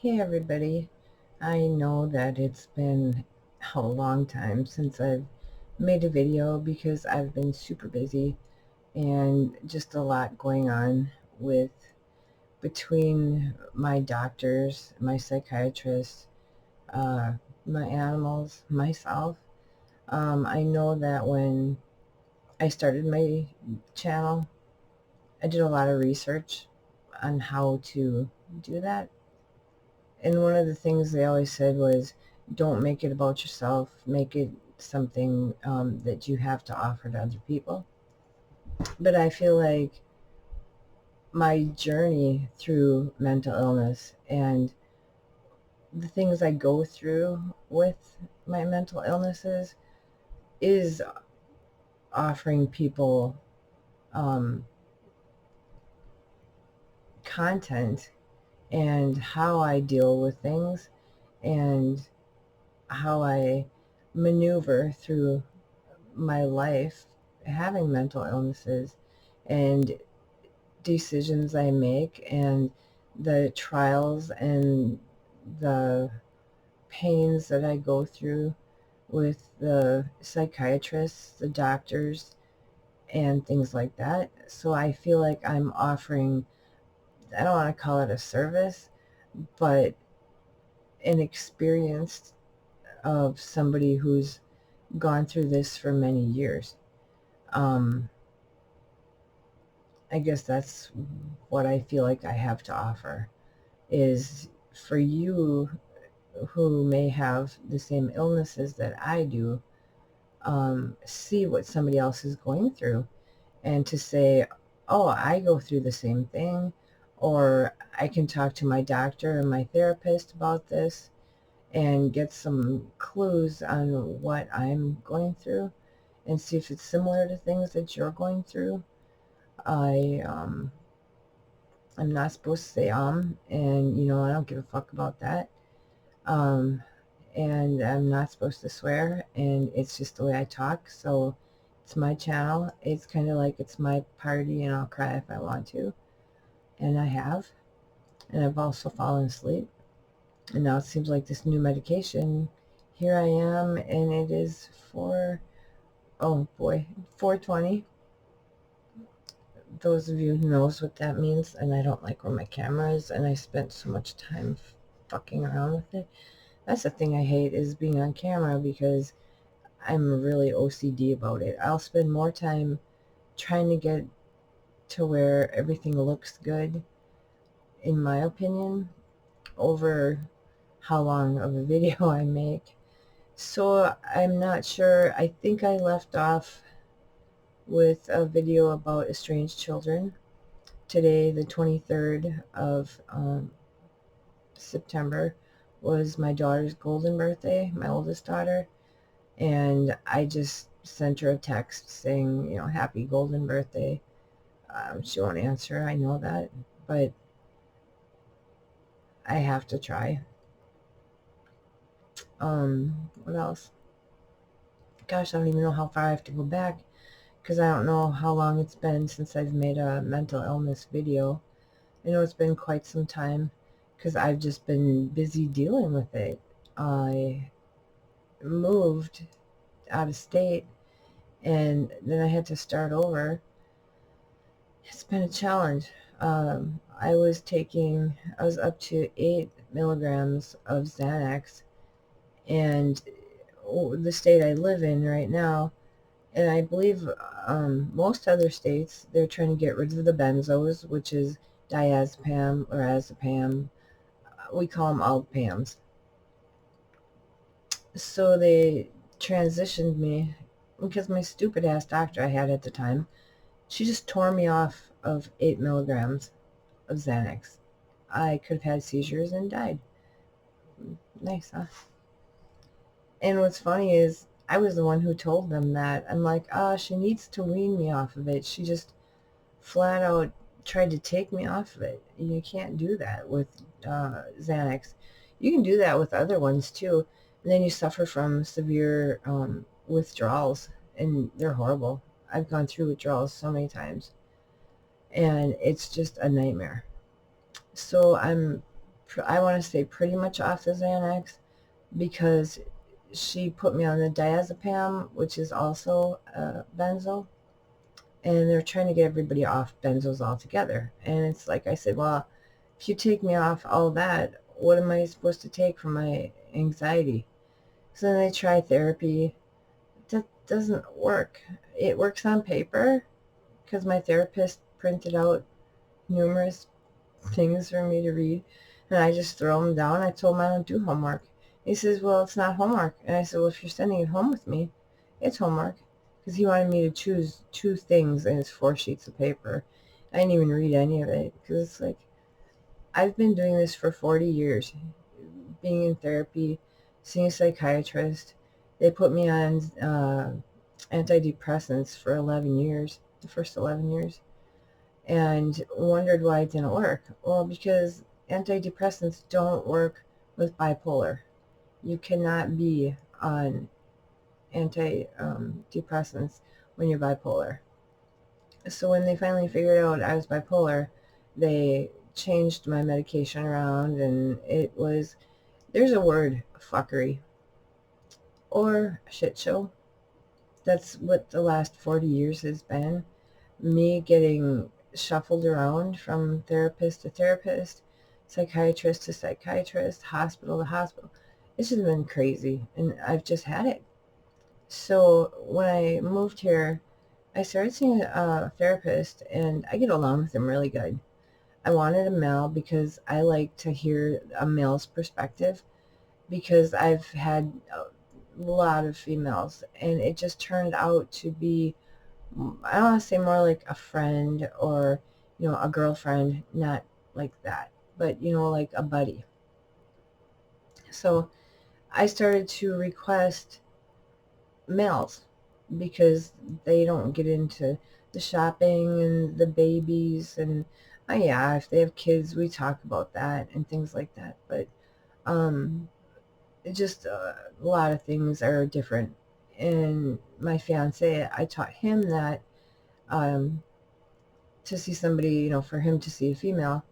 Hey everybody, I know that it's been a long time since I've made a video because I've been super busy and just a lot going on with between my doctors, my psychiatrist, uh, my animals, myself. I know that when I started my channel, I did a lot of research on how to do that. And one of the things they always said was, don't make it about yourself, make it something that you have to offer to other people. But I feel like my journey through mental illness and the things I go through with my mental illnesses is offering people um, content and how I deal with things and how I maneuver through my life having mental illnesses and decisions I make and the trials and the pains that I go through with the psychiatrists, the doctors, and things like that. So I feel like I'm offering, I don't want to call it a service, but an experience of somebody who's gone through this for many years. Um, I guess that's what I feel like I have to offer is for you who may have the same illnesses that I do, see what somebody else is going through and to say, oh, I go through the same thing, or I can talk to my doctor and my therapist about this and get some clues on what I'm going through and see if it's similar to things that you're going through. I I'm not supposed to say and I don't give a fuck about that. Um, and I'm not supposed to swear, and it's just the way I talk. So it's my channel. It's kind of like it's my party, and I'll cry if I want to, and I have. And I've also fallen asleep. And now it seems like this new medication. Here I am, and it is oh boy, 4:20. Those of you who knows what that means, and I don't like where my camera is, and I spent so much time fucking around with it. That's the thing I hate is being on camera because I'm really OCD about it. I'll spend more time trying to get to where everything looks good, in my opinion, over how long of a video I make. So I'm not sure. I think I left off with a video about estranged children. Today, the 23rd of September, was my daughter's golden birthday, my oldest daughter. And I just sent her a text saying, happy golden birthday. She won't answer, I know that, but I have to try. What else? Gosh, I don't even know how far I have to go back because I don't know how long it's been since I've made a mental illness video. I know it's been quite some time because I've just been busy dealing with it. I moved out of state and then I had to start over. It's been a challenge. I was up to 8 milligrams of Xanax, and the state I live in right now, and I believe most other states, they're trying to get rid of the benzos, which is diazepam, lorazepam. We call them all Pams. So they transitioned me because my stupid ass doctor I had at the time, she just tore me off of 8 milligrams of Xanax. I could have had seizures and died. Nice, huh? And what's funny is I was the one who told them that. I'm like, she needs to wean me off of it. She just flat out tried to take me off of it. You can't do that with Xanax. You can do that with other ones too. And then you suffer from severe withdrawals, and they're horrible. I've gone through withdrawals so many times, and it's just a nightmare. So I'm I want to say pretty much off the Xanax, because she put me on the diazepam, which is also benzo, and they're trying to get everybody off benzos altogether. And it's like I said, well, if you take me off all that, what am I supposed to take for my anxiety? So then they try therapy. That doesn't work. It works on paper because my therapist printed out numerous things for me to read, and I just throw them down. I told him I don't do homework. He says, well, it's not homework. And I said, well, if you're sending it home with me, it's homework. Because he wanted me to choose 2 things, and it's 4 sheets of paper. I didn't even read any of it, because it's like, I've been doing this for 40 years, being in therapy, seeing a psychiatrist. They put me on antidepressants for 11 years, the first 11 years, and wondered why it didn't work. Well, because antidepressants don't work with bipolar. You cannot be on antidepressants when you're bipolar. So when they finally figured out I was bipolar, they changed my medication around, and it was, there's a word, fuckery or shit show. That's what the last 40 years has been. Me getting shuffled around from therapist to therapist, psychiatrist to psychiatrist, hospital to hospital. It's just been crazy, and I've just had it. So when I moved here, I started seeing a therapist, and I get along with him really good. I wanted a male because I like to hear a male's perspective, because I've had a lot of females, and it just turned out to be, I don't want to say more like a friend or, a girlfriend, not like that, but, like a buddy. So I started to request males because they don't get into the shopping and the babies, and yeah, if they have kids, we talk about that and things like that. But um, it just a lot of things are different. And my fiance, I taught him that um, to see somebody, for him to see a female,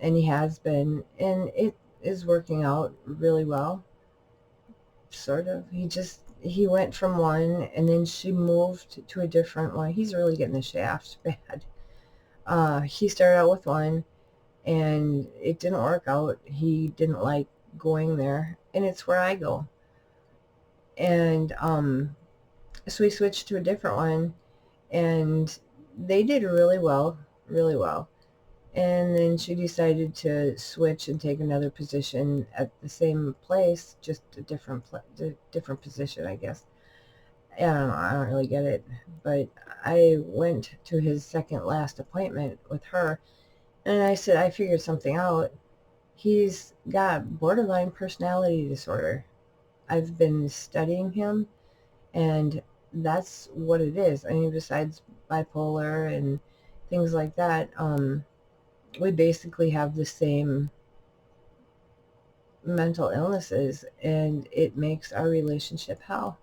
and he has been, and it is working out really well, sort of. He went from one, and then she moved to a different one. He's really getting the shaft bad. He started out with one, and it didn't work out. He didn't like going there, and it's where I go. And so we switched to a different one, and they did really well, really well. And then she decided to switch and take another position at the same place, just a different position, I guess. I don't know, I don't really get it. But I went to his second last appointment with her, and I said, I figured something out. He's got borderline personality disorder. I've been studying him, and that's what it is. I mean, besides bipolar and things like that, we basically have the same mental illnesses, and it makes our relationship hell.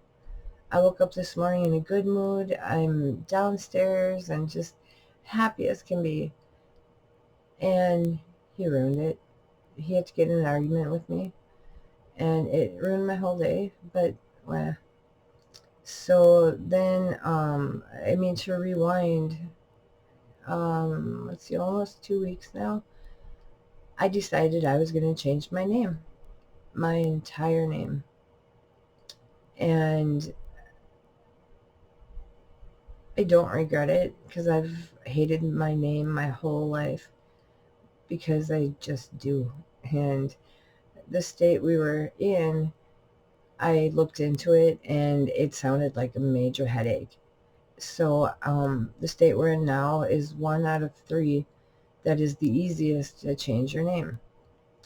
I woke up this morning in a good mood. I'm downstairs and just happy as can be. And he ruined it. He had to get in an argument with me, and it ruined my whole day. But, well, so then, to rewind, let's see, almost 2 weeks now, I decided I was going to change my name, my entire name. And I don't regret it, because I've hated my name my whole life, because I just do. And the state we were in, I looked into it, and it sounded like a major headache. So the state we're in now is 1 out of 3 that is the easiest to change your name.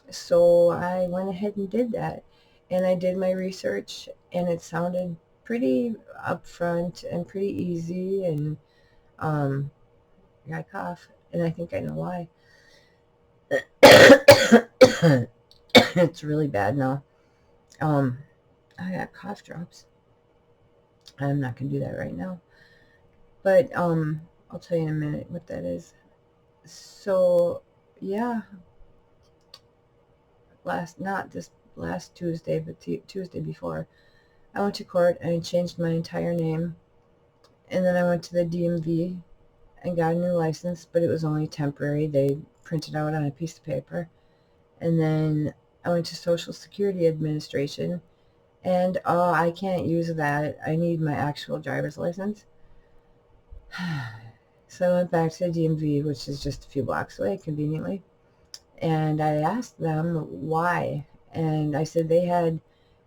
So I went ahead and did that, and I did my research, and it sounded pretty upfront and pretty easy. And I got a cough, and I think I know why. It's really bad now. I got cough drops. I'm not gonna do that right now, but I'll tell you in a minute what that is. So yeah, not this last Tuesday, but Tuesday before, I went to court and I changed my entire name. And then I went to the DMV and got a new license, but it was only temporary. They printed out on a piece of paper. And then I went to Social Security Administration, and I can't use that. I need my actual driver's license. So I went back to the DMV, which is just a few blocks away, conveniently, and I asked them why. And I said they had,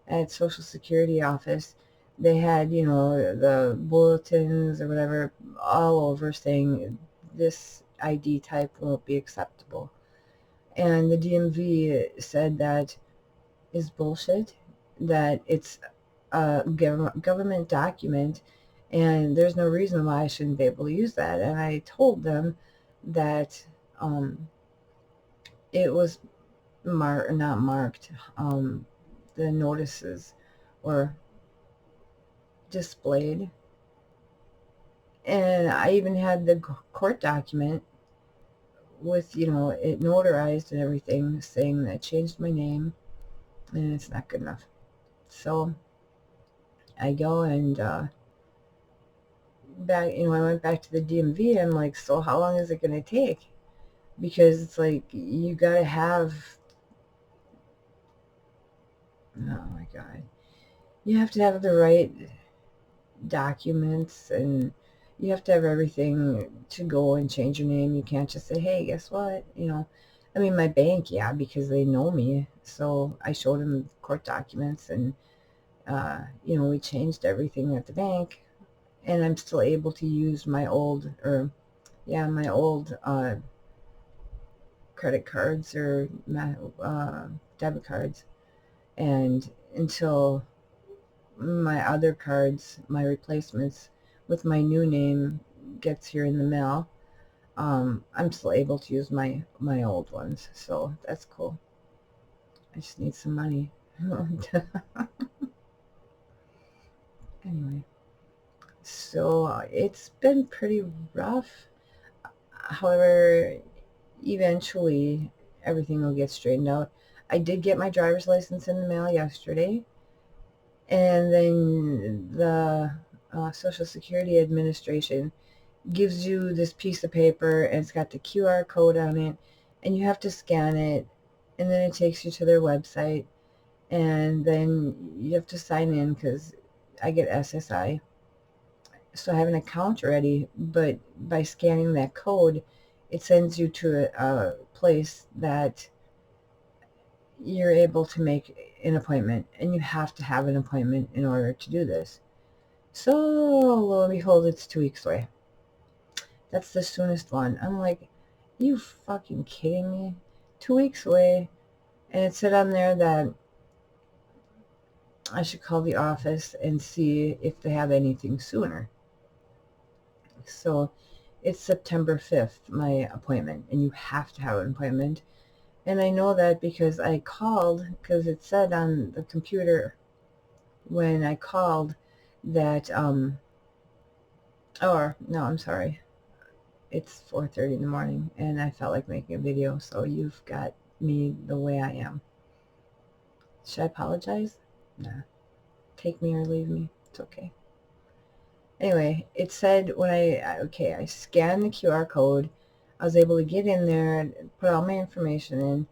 at Social Security office, they had, the bulletins or whatever all over saying this ID type won't be acceptable. And the DMV said that is bullshit, that it's a government document and there's no reason why I shouldn't be able to use that. And I told them that it was not marked. The notices were displayed. And I even had the court document with, it notarized and everything saying that I changed my name, and it's not good enough. So I go and back, I went back to the DMV. I'm like, so how long is it going to take? Because it's like, you got to have, oh my God, you have to have the right documents, and you have to have everything to go and change your name. You can't just say, hey, guess what? I mean, my bank, yeah, because they know me. So I showed them court documents, and, we changed everything at the bank, and I'm still able to use my old, credit cards or my debit cards, and until my other cards, my replacements with my new name gets here in the mail, I'm still able to use my old ones. So that's cool. I just need some money. Anyway, so it's been pretty rough. However, eventually everything will get straightened out. I did get my driver's license in the mail yesterday, and then the Social Security Administration gives you this piece of paper, and it's got the QR code on it, and you have to scan it, and then it takes you to their website, and then you have to sign in because I get SSI. So I have an account already, but by scanning that code, it sends you to a place that you're able to make an appointment, and you have to have an appointment in order to do this. So lo and behold, it's 2 weeks away. That's the soonest one. I'm like, you fucking kidding me? 2 weeks away. And it said on there that I should call the office and see if they have anything sooner. So it's September 5th, my appointment, and you have to have an appointment. And I know that because I called, because it said on the computer when I called that, or no, I'm sorry. It's 4:30 in the morning, and I felt like making a video, so you've got me the way I am. Should I apologize? Nah. Take me or leave me. It's okay. Anyway, it said when I scanned the QR code, I was able to get in there and put all my information in,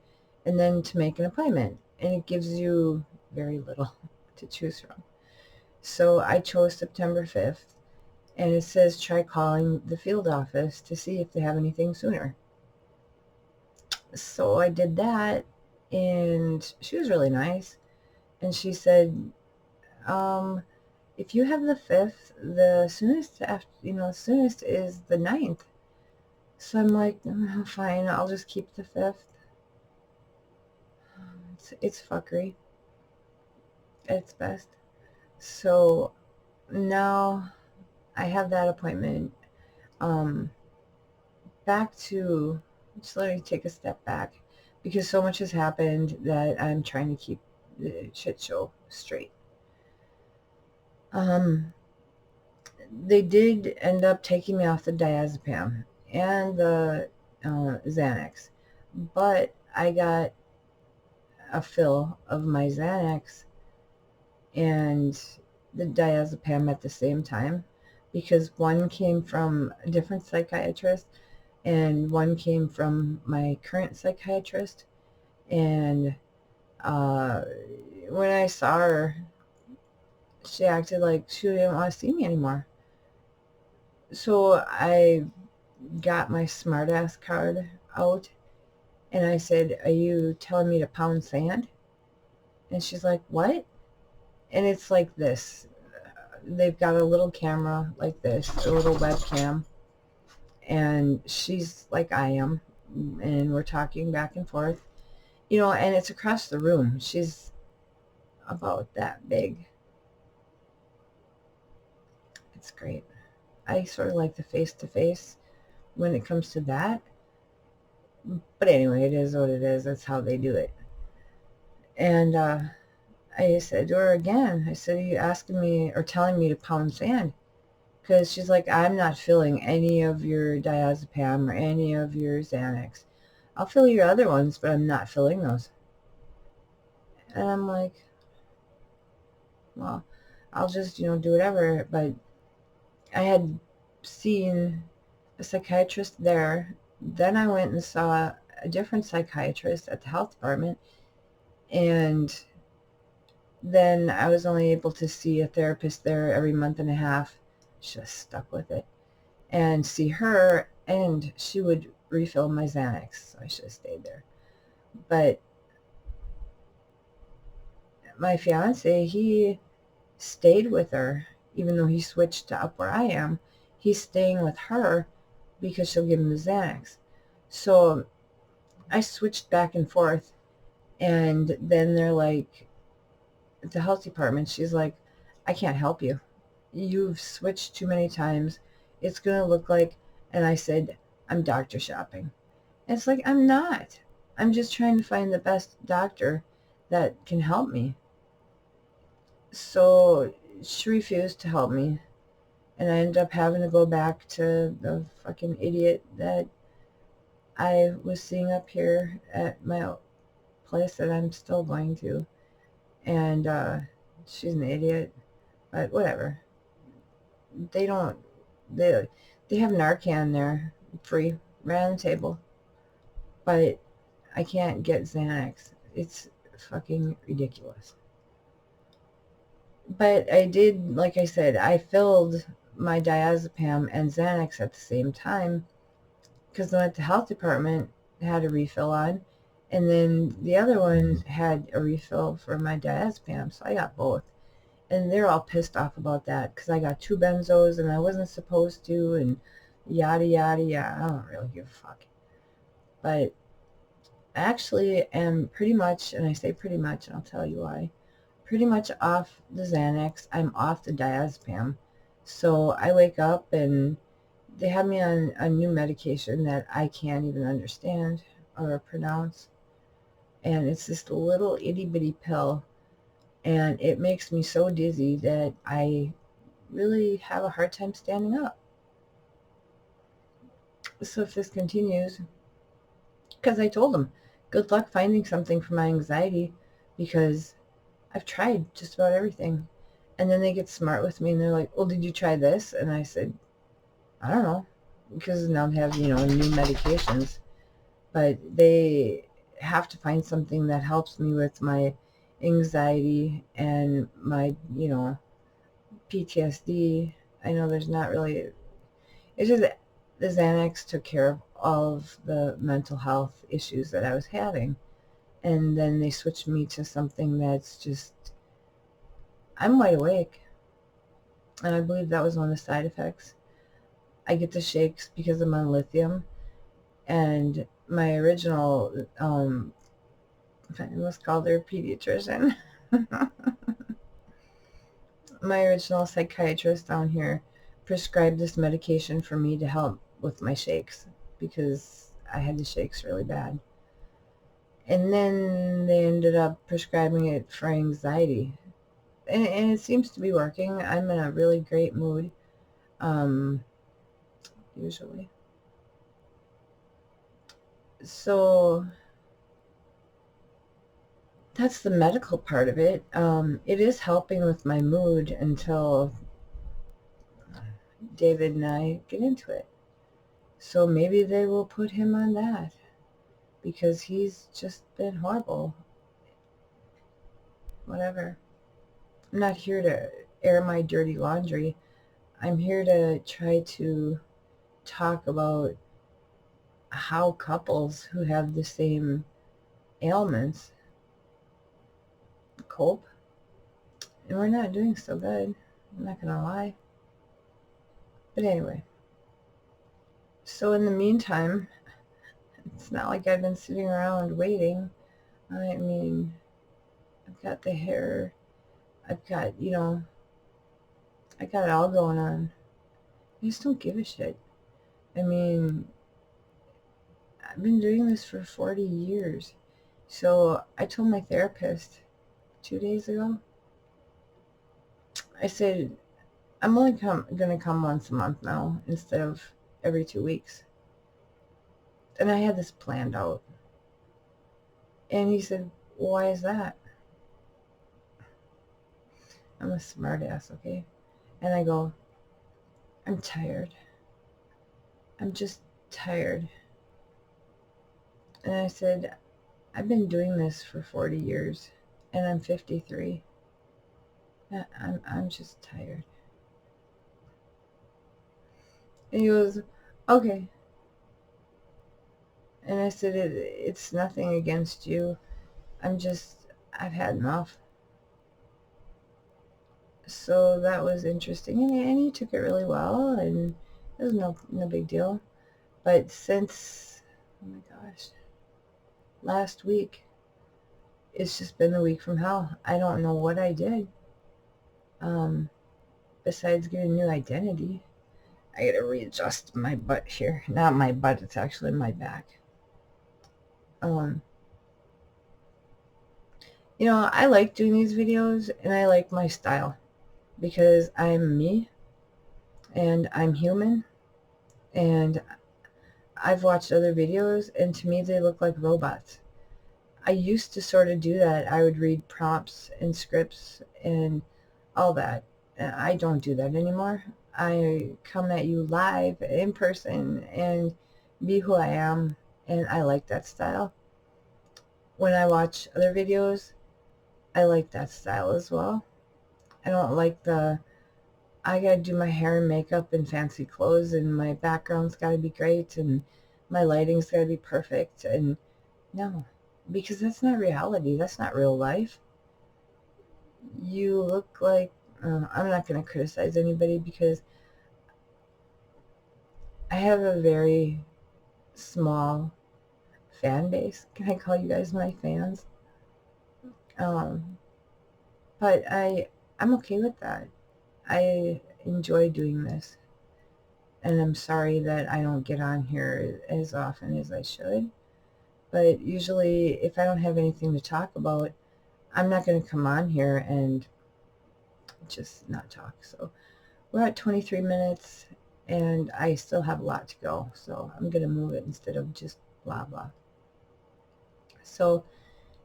and then to make an appointment. And it gives you very little to choose from. So I chose September 5th, and it says try calling the field office to see if they have anything sooner. So I did that, and she was really nice. And she said, if you have the 5th, the soonest soonest is the 9th. So I'm like, fine, I'll just keep the 5th. It's fuckery at its best. So now I have that appointment. Just let me take a step back, because so much has happened that I'm trying to keep the shit show straight. They did end up taking me off the diazepam and the Xanax, but I got a fill of my Xanax and the diazepam at the same time, because one came from a different psychiatrist and one came from my current psychiatrist. And uh, when I saw her, she acted like she didn't want to see me anymore. So I got my smartass card out and I said, "Are you telling me to pound sand?" And she's like, "What?" And it's like this. They've got a little camera like this, a little webcam, and she's like I am, and we're talking back and forth, and it's across the room. She's about that big. It's great. I sort of like the face-to-face when it comes to that. But anyway, it is what it is. That's how they do it. And I said to her again, I said, "Are you asking me or telling me to pound sand?" Because she's like, "I'm not filling any of your diazepam or any of your Xanax. I'll fill your other ones, but I'm not filling those." And I'm like, "Well, I'll just, do whatever." But I had seen a psychiatrist there. Then I went and saw a different psychiatrist at the health department. And then I was only able to see a therapist there every month and a half. Just stuck with it. And see her, and she would refill my Xanax. So I should have stayed there. But my fiance, he stayed with her, even though he switched to up where I am. He's staying with her because she'll give him the Xanax. So I switched back and forth. And then they're like, at the health department, she's like, "I can't help you. You've switched too many times. It's going to look like," and I said, "I'm doctor shopping." And it's like, I'm not. I'm just trying to find the best doctor that can help me. So she refused to help me. And I ended up having to go back to the fucking idiot that I was seeing up here at my place that I'm still going to. And she's an idiot. But whatever. They don't, they, they have Narcan there free, right on the table. But I can't get Xanax. It's fucking ridiculous. But I did, like I said, I filled my diazepam and Xanax at the same time because the one at the health department had a refill on, and then the other one had a refill for my diazepam, so I got both. And they're all pissed off about that because I got two benzos and I wasn't supposed to, and yada yada yada. I don't really give a fuck. But I actually am pretty much, and I say pretty much, and I'll tell you why, pretty much off the Xanax. I'm off the diazepam. So I wake up and they have me on a new medication that I can't even understand or pronounce. And it's this little itty bitty pill. And it makes me so dizzy that I really have a hard time standing up. So if this continues, because I told them, good luck finding something for my anxiety because I've tried just about everything. And then they get smart with me and they're like, "Well, did you try this?" And I said, "I don't know." Because now they have, new medications. But they have to find something that helps me with my anxiety and my, PTSD. I know there's not really, it's just that the Xanax took care of all of the mental health issues that I was having. And then they switched me to something that's just, I'm wide awake. And I believe that was one of the side effects. I get the shakes because I'm on lithium. And my original, I almost called her a pediatrician. My original psychiatrist down here prescribed this medication for me to help with my shakes because I had the shakes really bad. And then they ended up prescribing it for anxiety. And it seems to be working. I'm in a really great mood, usually. So that's the medical part of it. It is helping with my mood until David and I get into it. So maybe they will put him on that because he's just been horrible. Whatever. I'm not here to air my dirty laundry. I'm here to try to talk about how couples who have the same ailments cope. And we're not doing so good. I'm not going to lie. But anyway. So in the meantime, it's not like I've been sitting around waiting. I mean, I've got the hair. I've got, I got it all going on. I just don't give a shit. I mean, I've been doing this for 40 years. So I told my therapist 2 days ago, I said, I'm only going to come once a month now instead of every 2 weeks. And I had this planned out. And he said, why is that? I'm a smart ass, okay? And I go, I'm tired. I'm just tired. And I said, I've been doing this for 40 years and I'm 53. I'm just tired. And he goes, okay. And I said, it's nothing against you. I've had enough. So that was interesting. And he took it really well, and it was no big deal. But since, oh my gosh, last week, it's just been the week from hell. I don't know what I did. Besides get a new identity. I gotta readjust my butt here. Not my butt, it's actually my back. I like doing these videos and I like my style because I'm me and I'm human, and I've watched other videos and to me they look like robots. I used to sort of do that. I would read prompts and scripts and all that. I don't do that anymore. I come at you live in person and be who I am, and I like that style. When I watch other videos, I like that style as well. I don't like I gotta do my hair and makeup and fancy clothes and my background's gotta be great and my lighting's gotta be perfect. And no, because that's not reality. That's not real life. You look like, I'm not going to criticize anybody because I have a very small fan base. Can I call you guys my fans? But I'm okay with that. I enjoy doing this. And I'm sorry that I don't get on here as often as I should. But usually if I don't have anything to talk about, I'm not going to come on here and just not talk. So we're at 23 minutes and I still have a lot to go. So I'm going to move it instead of just blah, blah. So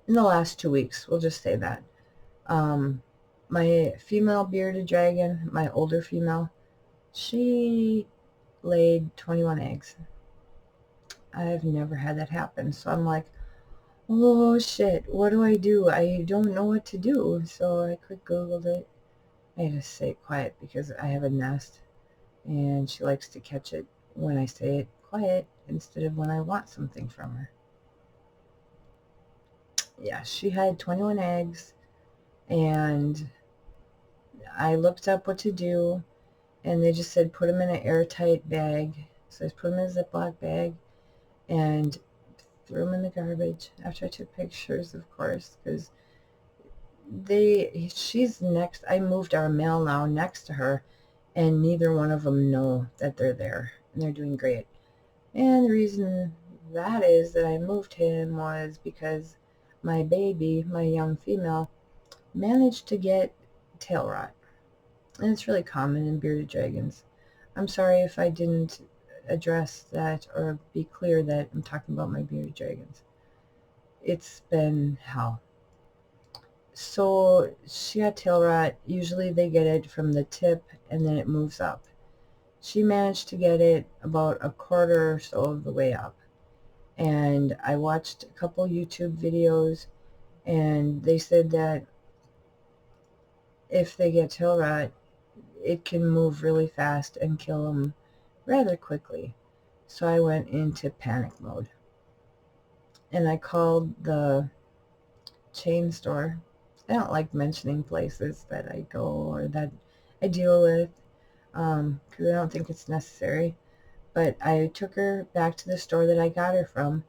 in the last 2 weeks, we'll just say that. My female bearded dragon, my older female, she laid 21 eggs. I've never had that happen. So I'm like, oh shit, what do? I don't know what to do. So I quick Googled it. I had to say it quiet because I have a nest and she likes to catch it when I say it quiet instead of when I want something from her. Yeah, she had 21 eggs and I looked up what to do and they just said put them in an airtight bag. So I just put them in a Ziploc bag and threw them in the garbage after I took pictures, of course, because she's next. I moved our male now next to her and neither one of them know that they're there and they're doing great. And the reason that is that I moved him was because my baby, my young female, managed to get tail rot. And it's really common in bearded dragons. I'm sorry if I didn't address that or be clear that I'm talking about my bearded dragons. It's been hell. So she got tail rot. Usually they get it from the tip and then it moves up. She managed to get it about a quarter or so of the way up. And I watched a couple YouTube videos, and they said that if they get tail rot, it can move really fast and kill them rather quickly. So I went into panic mode. And I called the chain store. I don't like mentioning places that I go or that I deal with because I don't think it's necessary. But I took her back to the store that I got her from.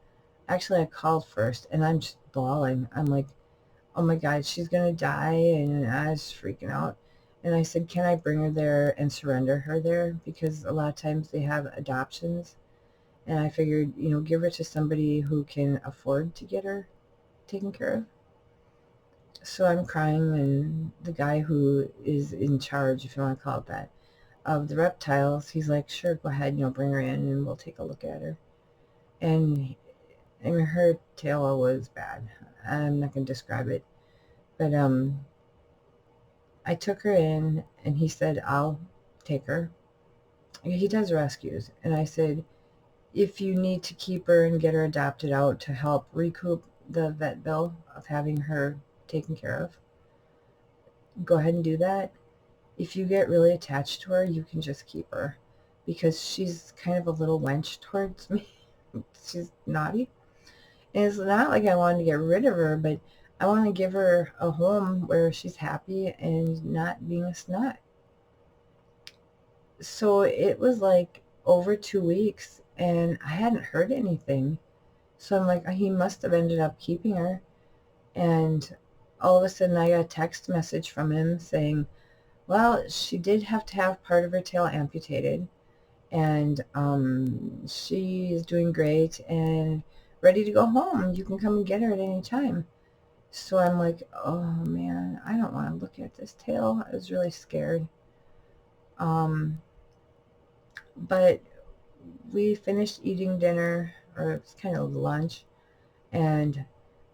Actually, I called first, and I'm just bawling. I'm like, oh my God, she's going to die, and I was freaking out. And I said, can I bring her there and surrender her there? Because a lot of times they have adoptions. And I figured, give her to somebody who can afford to get her taken care of. So I'm crying, and the guy who is in charge, if you want to call it that, of the reptiles, he's like, sure, go ahead, bring her in and we'll take a look at her. And I mean, her tail was bad. I'm not going to describe it. But I took her in, and he said, I'll take her. He does rescues. And I said, if you need to keep her and get her adopted out to help recoup the vet bill of having her taken care of, go ahead and do that. If you get really attached to her, you can just keep her because she's kind of a little wench towards me. She's naughty. And it's not like I wanted to get rid of her, but I want to give her a home where she's happy and not being a snot. So it was like over 2 weeks, and I hadn't heard anything. So I'm like, he must have ended up keeping her. And all of a sudden I got a text message from him saying, well, she did have to have part of her tail amputated, and she is doing great and ready to go home. You can come and get her at any time. So I'm like, oh man, I don't want to look at this tail. I was really scared. But we finished eating dinner, or it's kind of lunch, and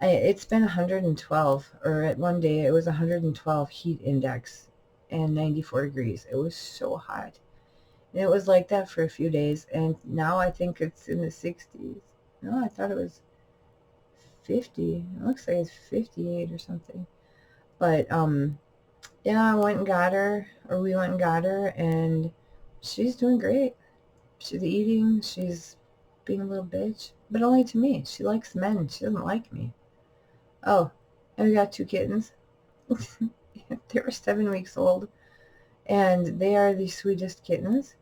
it's been 112, or at one day it was 112 heat index and 94 degrees. It was so hot. And it was like that for a few days, and now I think it's in the 60s. No, I thought it was 50. It looks like it's 58 or something. But yeah, I went and got her, or we went and got her, and she's doing great. She's eating, she's being a little bitch, but only to me. She likes men. She doesn't like me. Oh, and we got 2 kittens. They were 7 weeks old, and they are the sweetest kittens.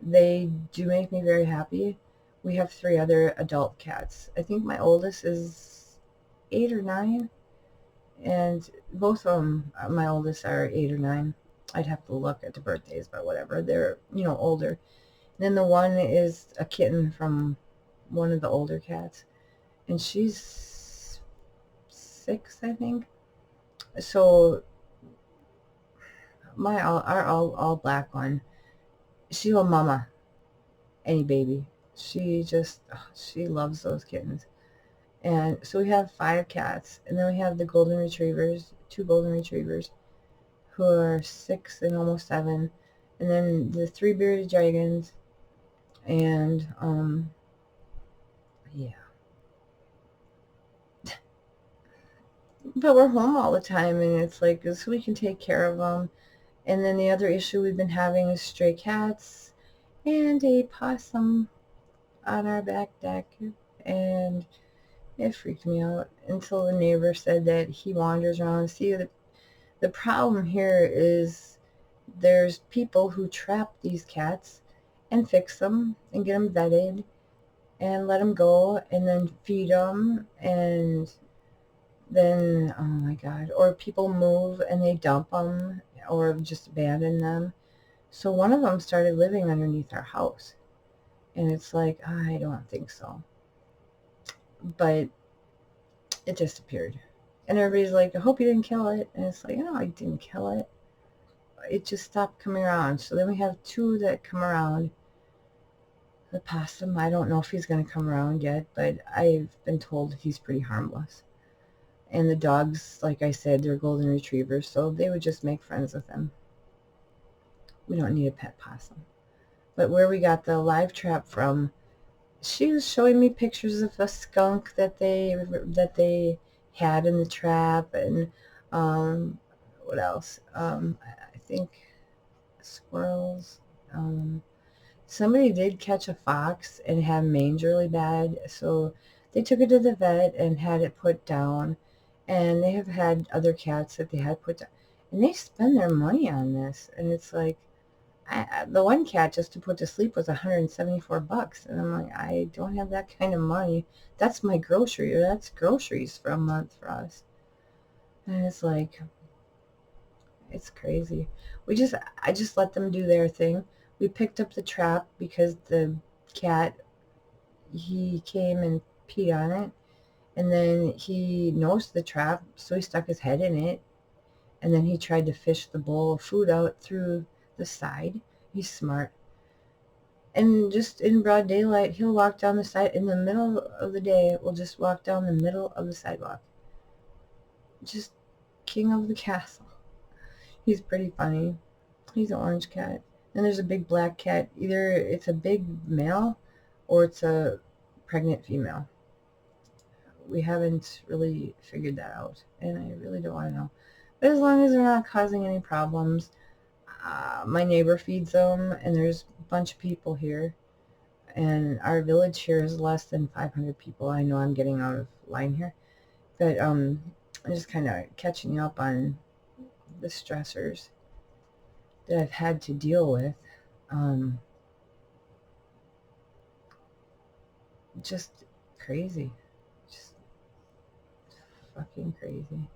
They do make me very happy. We have 3 other adult cats. I think my oldest is 8 or 9, and both of them, my oldest, are 8 or 9. I'd have to look at the birthdays, but whatever. They're, older. And then the one is a kitten from one of the older cats, and she's 6, I think. So our all black one, she will mama any baby. She loves those kittens. And so we have 5 cats, and then we have the golden retrievers, 2 golden retrievers, who are 6 and almost 7, and then the 3 bearded dragons, and yeah. But we're home all the time, and it's like, so we can take care of them. And then the other issue we've been having is stray cats and a possum on our back deck, and it freaked me out until the neighbor said that he wanders around. See, the problem here is there's people who trap these cats and fix them and get them vetted and let them go and then feed them, and then, oh my God, or people move and they dump them or just abandon them. So one of them started living underneath our house, and it's like, I don't think so. But it disappeared. And everybody's like, I hope you didn't kill it. And it's like, no, I didn't kill it. It just stopped coming around. So then we have 2 that come around. The possum, I don't know if he's going to come around yet, but I've been told he's pretty harmless. And the dogs, like I said, they're golden retrievers, so they would just make friends with them. We don't need a pet possum. But where we got the live trap from, she was showing me pictures of a skunk that they had in the trap, and what else? I think squirrels. Um, Somebody did catch a fox and have mange really bad, so they took it to the vet and had it put down. And they have had other cats that they had put down, and they spend their money on this. And it's like, the one cat just to put to sleep was $174, and I'm like, I don't have that kind of money. That's my grocery. That's groceries for a month for us. And it's like, it's crazy. I just let them do their thing. We picked up the trap because the cat, he came and peed on it, and then he noticed the trap, so he stuck his head in it, and then he tried to fish the bowl of food out through the side. He's smart. And just in broad daylight, he'll walk down the side in the middle of the day. We'll just walk down the middle of the sidewalk. Just king of the castle. He's pretty funny. He's an orange cat. And there's a big black cat. Either it's a big male or it's a pregnant female. We haven't really figured that out, and I really don't want to know. But as long as they're not causing any problems, my neighbor feeds them, and there's a bunch of people here. And our village here is less than 500 people. I know I'm getting out of line here, but I'm just kind of catching up on the stressors that I've had to deal with. Just crazy. Just fucking crazy.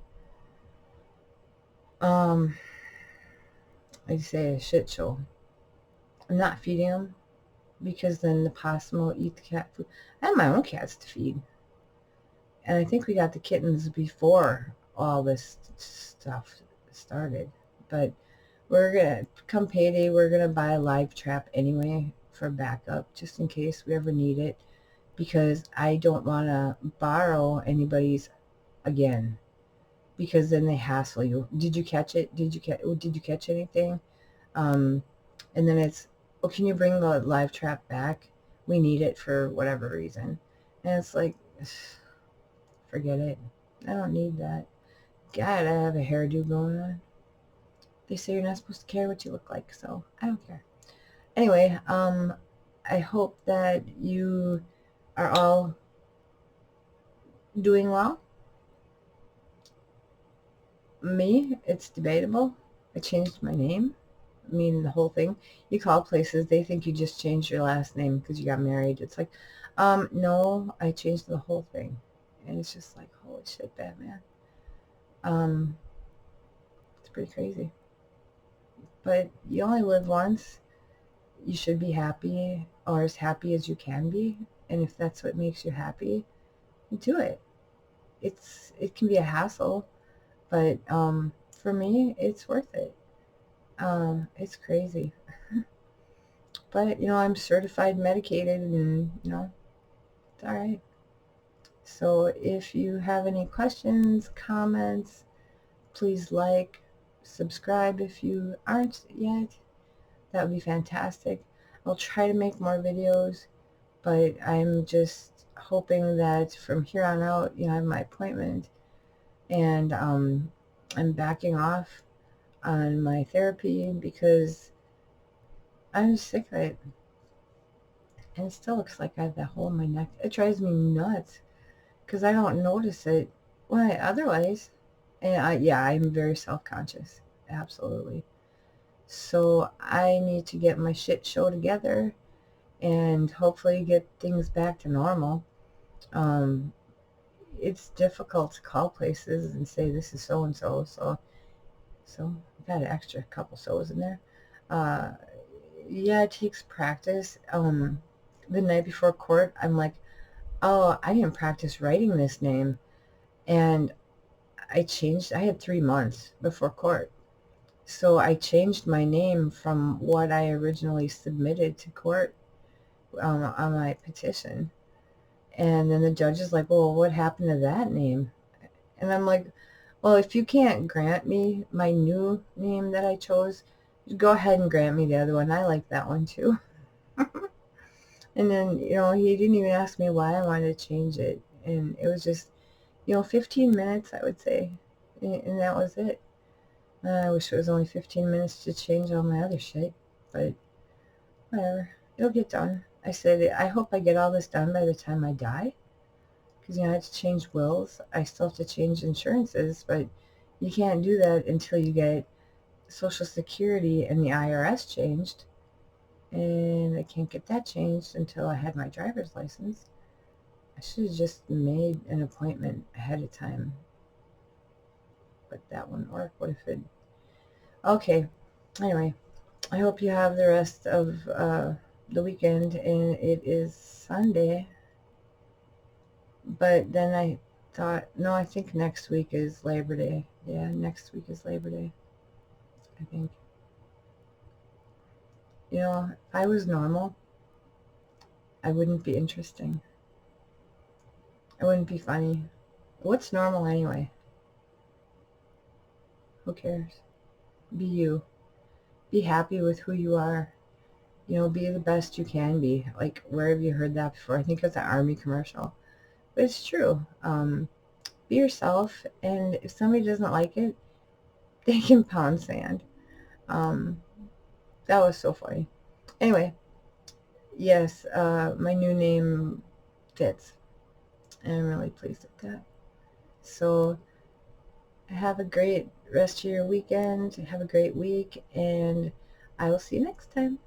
I'd say a shit show. I'm not feeding them because then the possum will eat the cat food. I have my own cats to feed. And I think we got the kittens before all this stuff started. But we're going to, come payday, we're going to buy a live trap anyway for backup, just in case we ever need it. Because I don't want to borrow anybody's again. Because then they hassle you. Did you catch it? Did you catch anything? And then it's, oh, can you bring the live trap back? We need it for whatever reason. And it's like, forget it. I don't need that. God, I have a hairdo going on. They say you're not supposed to care what you look like, so I don't care. Anyway, I hope that you are all doing well. Me, it's debatable. I changed my name. I mean, the whole thing. You call places, they think you just changed your last name because you got married. It's like, no, I changed the whole thing. And it's just like, holy shit, Batman. It's pretty crazy. But you only live once. You should be happy, or as happy as you can be. And if that's what makes you happy, do it. It can be a hassle, but for me, it's worth it. It's crazy. But, I'm certified medicated, and, it's all right. So if you have any questions, comments, please like, subscribe if you aren't yet. That would be fantastic. I'll try to make more videos, but I'm just hoping that from here on out, I have my appointment, and I'm backing off on my therapy because I'm sick of it. And it still looks like I have that hole in my neck. It drives me nuts because I don't notice it when otherwise. And yeah, I'm very self-conscious. Absolutely. So I need to get my shit show together and hopefully get things back to normal. It's difficult to call places and say this is so and so. So I got an extra couple so's in there. Yeah, it takes practice. The night before court, I'm like, oh, I didn't practice writing this name. And I had 3 months before court. So I changed my name from what I originally submitted to court on my petition. And then the judge is like, well, what happened to that name? And I'm like, well, if you can't grant me my new name that I chose, go ahead and grant me the other one. I like that one too. And then, he didn't even ask me why I wanted to change it. And it was just, 15 minutes, I would say. And that was it. I wish it was only 15 minutes to change all my other shit. But whatever. It'll get done. I said, I hope I get all this done by the time I die. Because, I had to change wills. I still have to change insurances. But you can't do that until you get Social Security and the IRS changed. And I can't get that changed until I had my driver's license. I should have just made an appointment ahead of time. But that wouldn't work. What if it... Okay. Anyway, I hope you have the rest of the weekend. And it is Sunday. But then I thought, no, I think next week is Labor Day. Yeah, next week is Labor Day, I think. If I was normal, I wouldn't be interesting. I wouldn't be funny. What's normal anyway? Who cares? Be you. Be happy with who you are. Be the best you can be. Like, where have you heard that before? I think it's an Army commercial. But it's true. Be yourself, and if somebody doesn't like it, they can pound sand. That was so funny. Anyway, yes, my new name fits. And I'm really pleased with that. So have a great rest of your weekend. Have a great week, and I will see you next time.